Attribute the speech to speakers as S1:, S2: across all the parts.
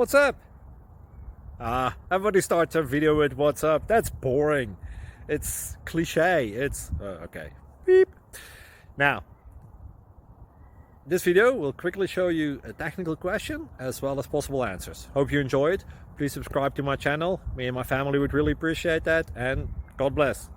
S1: What's up? Everybody starts their video with what's up. That's boring. It's cliche. It's okay. Beep. Now, this video will quickly show you a technical question as well as possible answers. Hope you enjoy it. Please subscribe to my channel. Me and my family would really appreciate that, and God bless.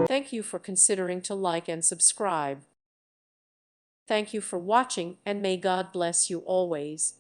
S2: Thank you for considering to like and subscribe. Thank you for watching, and may God bless you always.